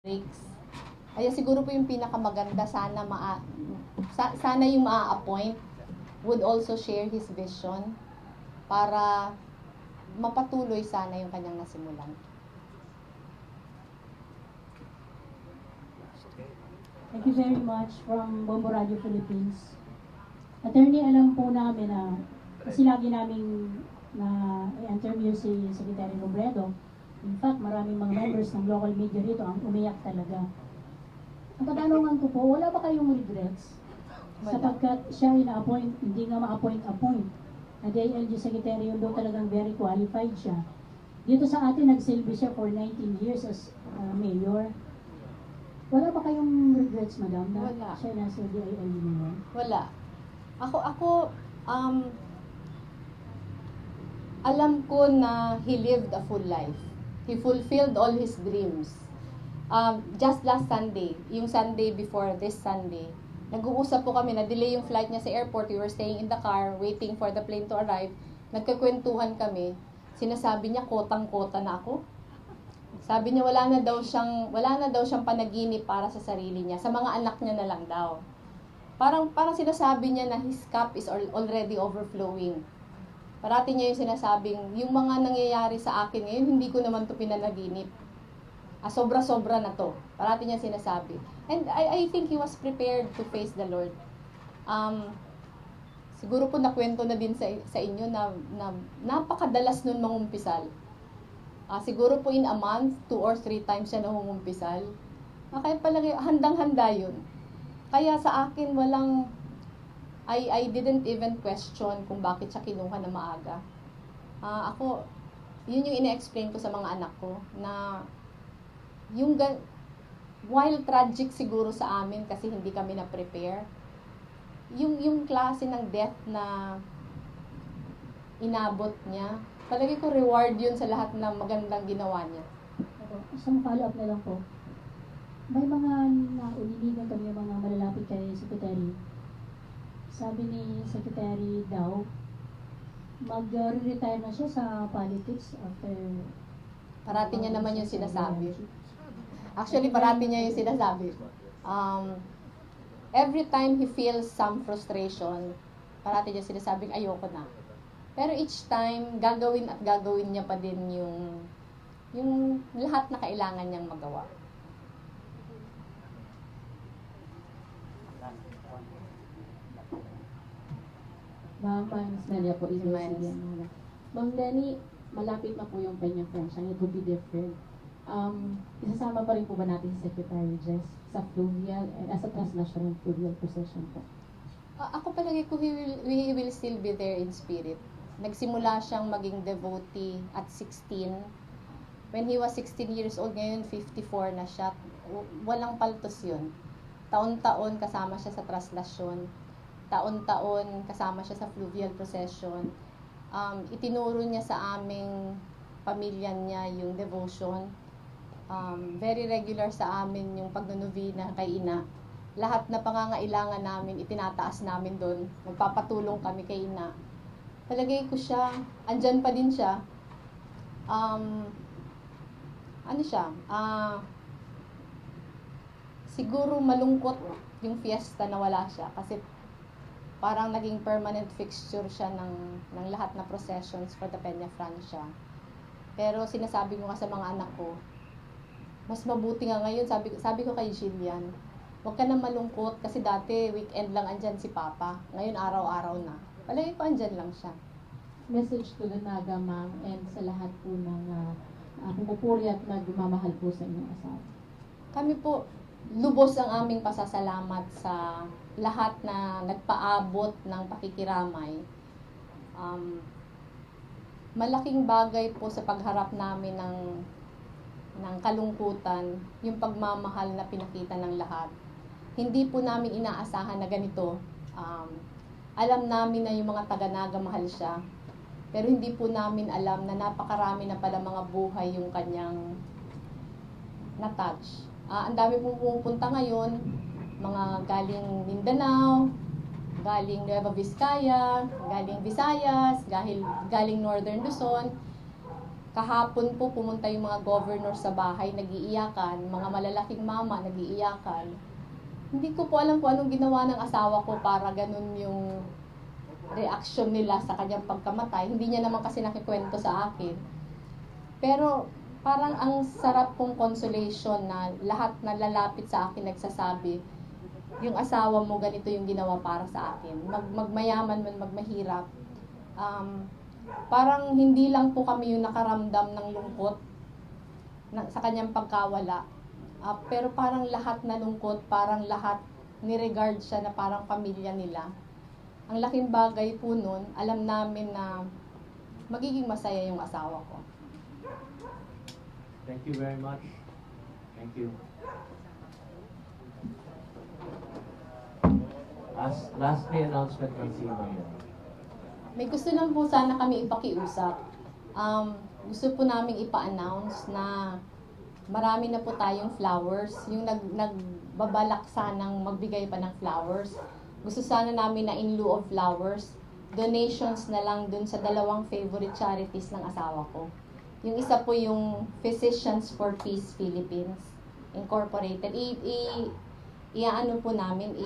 breaks. Kaya siguro po yung pinakamaganda, sana yung maa-appoint would also share his vision para mapatuloy sana yung kanyang nasimulan. Thank you very much from Bombo Radio Philippines. Attorney, alam po namin na kasi lagi namin na i-interview si Secretary Robredo. In fact, maraming mga members ng local media rito ang umiyak talaga. Ang katanungan ko po, wala ba kayong regrets? Sapagkat siya ay na-appoint, hindi nga ma-appoint. Nag-ALG Secretary yun daw talagang very qualified siya. Dito sa atin, nagsilbi siya for 19 years as mayor. Wala ba kayong regrets, madam, na Wala. siya nasa DILG ngayon? Wala. Alam ko na he lived a full life. He fulfilled all his dreams. Just last Sunday, yung Sunday before this Sunday, nag-uusap po kami, na-delay yung flight niya sa airport. We were staying in the car, waiting for the plane to arrive. Nagkakwentuhan kami. Sinasabi niya, kotang-kota na ako. Sabi niya, wala na daw siyang panaginip para sa sarili niya. Sa mga anak niya na lang daw. Parang sinasabi niya na his cup is already overflowing. Parati niya yung sinasabing, yung mga nangyayari sa akin ngayon, hindi ko naman to pinanaginip. Sobra-sobra na to. Parati niya sinasabi. And I think he was prepared to face the Lord. Siguro po nakwento na din sa inyo na napakadalas nun mangumpisal. Siguro po in a month, 2 or 3 times siya nangungumpisal. Kaya palagi, handang-handa yun. Kaya sa akin, I didn't even question kung bakit siya kinuha na maaga. Yun yung ina-explain ko sa mga anak ko, na while tragic siguro sa amin kasi hindi kami na-prepare, yung klase ng death na inabot niya, palagi ko reward yun sa lahat ng magandang ginawa niya. Isang follow-up na lang po. May mga nauliligan kami mga malalapit kay Secretary. Sabi ni Secretary daw, mag-retire na siya sa politics after... Parati niya naman yung sinasabi. Actually, parati niya yung sinasabi. Every time he feels some frustration, parati niya sinasabing ayoko na. Pero each time, gagawin niya pa din yung lahat na kailangan niyang magawa. Ma'am Nelia po, is Ma'am. Ma'am Lenny, malapit na po yung kanyang function. It will be different. Isasama pa rin po ba natin si Secretary Jess sa fluvial and as a transnational fluvial procession po? Ako palagi ko, he will still be there in spirit. Nagsimula siyang maging devotee at 16. When he was 16 years old, ngayon 54 na siya. Walang paltos yun. Taon-taon kasama siya sa traslasyon. Taon-taon kasama siya sa fluvial procession. Itinuro niya sa aming pamilya niya yung devotion. Very regular sa amin yung pagnonovena kay Ina. Lahat na pangangailangan namin, itinataas namin doon. Nagpapatulong kami kay Ina. Palagay ko siya, andyan pa din siya. Siguro malungkot yung fiesta na wala siya kasi parang naging permanent fixture siya ng lahat na processions for the Peña Francia. Pero sinasabi ko nga sa mga anak ko, mas mabuti nga ngayon, sabi ko kay Jillian, huwag ka na malungkot kasi dati weekend lang andyan si Papa. Ngayon araw-araw na. Palagi ko andyan lang siya. Message to the Naga, ma'am, and sa lahat po ng pumupuri at nagmamahal po sa inyong asawa. Kami po, lubos ang aming pasasalamat sa lahat na nagpaabot ng pakikiramay. Malaking bagay po sa pagharap namin ng kalungkutan, yung pagmamahal na pinakita ng lahat. Hindi po namin inaasahan na ganito. Alam namin na yung mga taga-Naga mahal siya, pero hindi po namin alam na napakarami na pala mga buhay yung kanyang na-touch. Ang dami pong pumupunta ngayon, mga galing Mindanao, galing Nueva Vizcaya, galing Visayas, galing Northern Luzon. Kahapon po pumunta yung mga governor sa bahay, nag-iiyakan, mga malalaking mama, nag-iiyakan. Hindi ko po alam kung anong ginawa ng asawa ko para ganun yung reaksyon nila sa kanyang pagkamatay. Hindi niya naman kasi nakikwento sa akin. Pero parang ang sarap pong consolation na lahat na lalapit sa akin nagsasabi, yung asawa mo ganito yung ginawa para sa akin. Magmayaman man, magmahirap. Parang hindi lang po kami yung nakaramdam ng lungkot sa kanyang pagkawala. Pero parang lahat nalungkot, parang lahat niregard siya na parang pamilya nila. Ang laking bagay po nun, alam namin na magiging masaya yung asawa ko. Thank you very much. Thank you. Last may announcement ng sino yun. May gusto lang po sana kami ipakiusap. Gusto po namin ipa-announce na marami na po tayong flowers. Yung nagbabalak sanang magbigay pa ng flowers. Gusto sana namin na in lieu of flowers, donations na lang dun sa 2 favorite charities ng asawa ko. Yung isa po yung Physicians for Peace Philippines Incorporated. Iaano po namin,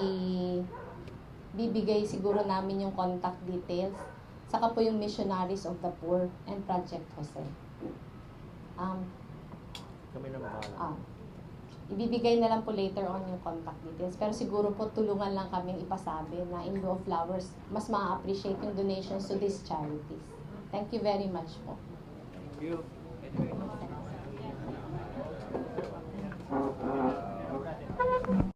bibigay siguro namin yung contact details. Saka po yung Missionaries of the Poor and Project Jose. Kami na bahala. Ibibigay na lang po later on yung contact details. Pero siguro po tulungan lang kaming ipasabi na in lieu of flowers, mas ma-appreciate yung donations to these charities. Thank you very much po. Thank you.